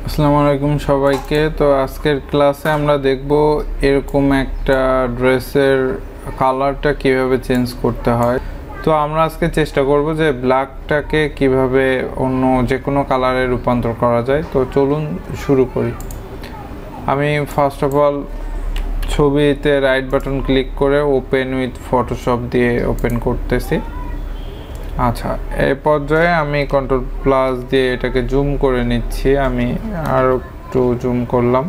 আসসালামু আলাইকুম সবাইকে। তো আজকের ক্লাসে আমরা দেখব এরকম একটা ড্রেসের কালারটা কিভাবে চেঞ্জ করতে হয়। তো আমরা আজকে চেষ্টা করব যে ব্ল্যাকটাকে কিভাবে অন্য যে কোনো কালারে রূপান্তর করা যায়। তো চলুন শুরু করি। আমি ফার্স্ট অফ অল ছবিতে রাইট বাটন ক্লিক করে ওপেন উইথ ফটোশপ দিয়ে ওপেন করতেছি। আচ্ছা, এই পর্যায়ে আমি কন্ট্রোল প্লাস দিয়ে এটাকে জুম করে নিচ্ছি। আমি আরও একটু জুম করলাম।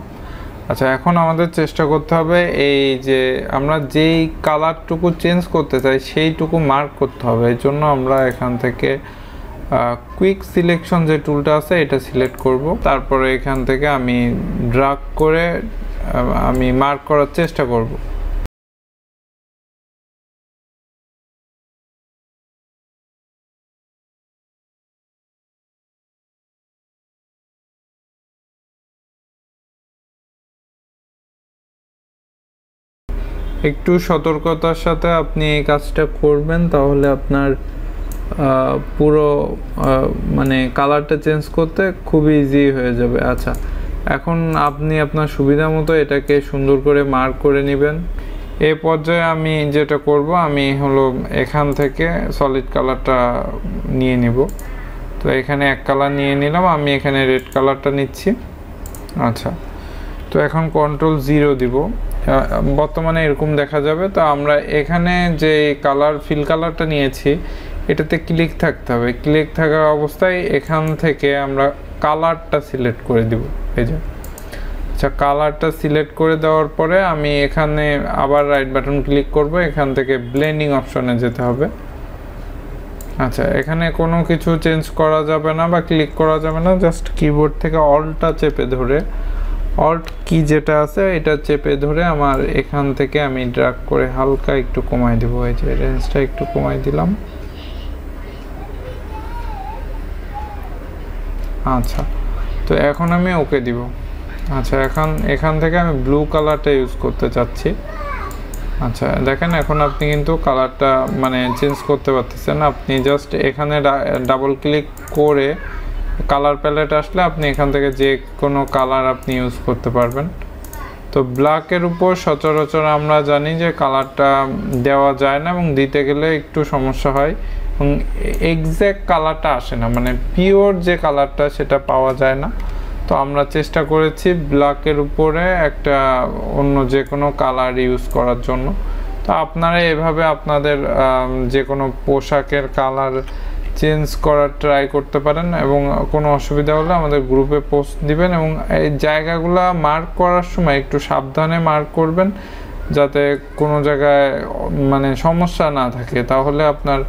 আচ্ছা, এখন আমাদের চেষ্টা করতে হবে এই যে আমরা যেই কালারটুকু চেঞ্জ করতে চাই সেইটুকু মার্ক করতে হবে। এই জন্য আমরা এখান থেকে কুইক সিলেকশন যে টুলটা আছে এটা সিলেক্ট করব। তারপরে এখান থেকে আমি ড্র্যাগ করে আমি মার্ক করার চেষ্টা করব। একটু সতর্কতার সাথে আপনি এই কাজটা করবেন, তাহলে আপনার পুরো মানে কালারটা চেঞ্জ করতে খুবই ইজি হয়ে যাবে। আচ্ছা, এখন আপনি আপনার সুবিধা মতো এটাকে সুন্দর করে মার্ক করে নেবেন। এই পর্যায়ে আমি যেটা করব, আমি হলো এখান থেকে সলিড কালারটা নিয়ে নিব। তো এখানে এক কালার নিয়ে নিলাম, আমি এখানে রেড কালারটা নিচ্ছি। আচ্ছা, তো এখন কন্ট্রোল 0 দিব। বর্তমানে এরকম দেখা যাবে। তো আমরা এখানে যে কালার ফিল কালারটা নিয়েছি এটাতে ক্লিক থাকতে হবে। ক্লিক থাকার অবস্থায় এখান থেকে আমরা কালারটা সিলেক্ট করে দিব। এই যে আচ্ছা, কালারটা সিলেক্ট করে দেওয়ার পরে আমি এখানে আবার রাইট বাটন ক্লিক করব। এখান থেকে ব্লেন্ডিং অপশনে যেতে হবে। আচ্ছা, এখানে কোনো কিছু চেঞ্জ করা যাবে না বা ক্লিক করা যাবে না, জাস্ট কিবোর্ড থেকে অল্টটা চেপে ধরে অল্ট কি যেটা আছে এটা চেপে ধরে আমার এখান থেকে আমি ড্র্যাগ করে হালকা একটু কমাই দেব। এই যে রেঞ্জটা একটু কমাই দিলাম। আচ্ছা, তো এখন আমি ওকে দিব। আচ্ছা, এখান থেকে আমি ব্লু কালারটা ইউজ করতে চাচ্ছি। আচ্ছা, দেখেন এখন আপনি কিন্তু কালারটা মানে চেঞ্জ করতে পারতেছেন। আপনি জাস্ট এখানে ডাবল ক্লিক করে কালার প্যালেট আসলে আপনি এখান থেকে যে কোনো কালার আপনি ইউজ করতে পারবেন। তো ব্ল্যাকের উপর সচরাচর আমরা জানি যে কালারটা দেওয়া যায় না এবং দিতে গেলে একটু সমস্যা হয় এবং এক্স্যাক্ট কালারটা আসে না, মানে পিওর যে কালারটা সেটা পাওয়া যায় না। তো আমরা চেষ্টা করেছি ব্ল্যাকের উপরে একটা অন্য যে কোনো কালার ইউজ করার জন্য। তো আপনারা এভাবে আপনাদের যে কোনো পোশাকের কালার চেঞ্জ করার ট্রাই করতে পারেন এবং কোনো অসুবিধা হলে আমাদের গ্রুপে পোস্ট দিবেন এবং এই জায়গাগুলো মার্ক করার সময় একটু সাবধানে মার্ক করবেন, যাতে কোনো জায়গায় মানে সমস্যা না থাকে। তাহলে আপনার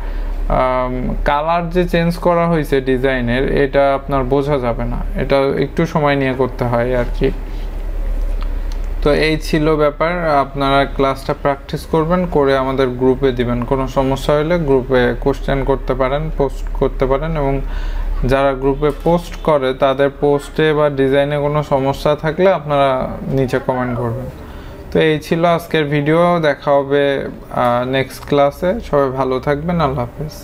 কালার যে চেঞ্জ করা হয়েছে ডিজাইনের এটা আপনার বোঝা যাবে না। এটা একটু সময় নিয়ে করতে হয় আর কি। তো এই ছিল ব্যাপার। আপনারা ক্লাসটা প্র্যাকটিস করবেন, করে আমাদের গ্রুপে দিবেন। কোনো সমস্যা হলে গ্রুপে কোশ্চেন করতে পারেন, পোস্ট করতে পারেন এবং যারা গ্রুপে পোস্ট করে তাদের পোস্টে বা ডিজাইনে কোনো সমস্যা থাকলে আপনারা নিচে কমেন্ট করবেন। তো এই ছিল আজকের ভিডিও। দেখা হবে নেক্সট ক্লাসে। সবাই ভালো থাকবেন। আল্লাহ হাফেজ।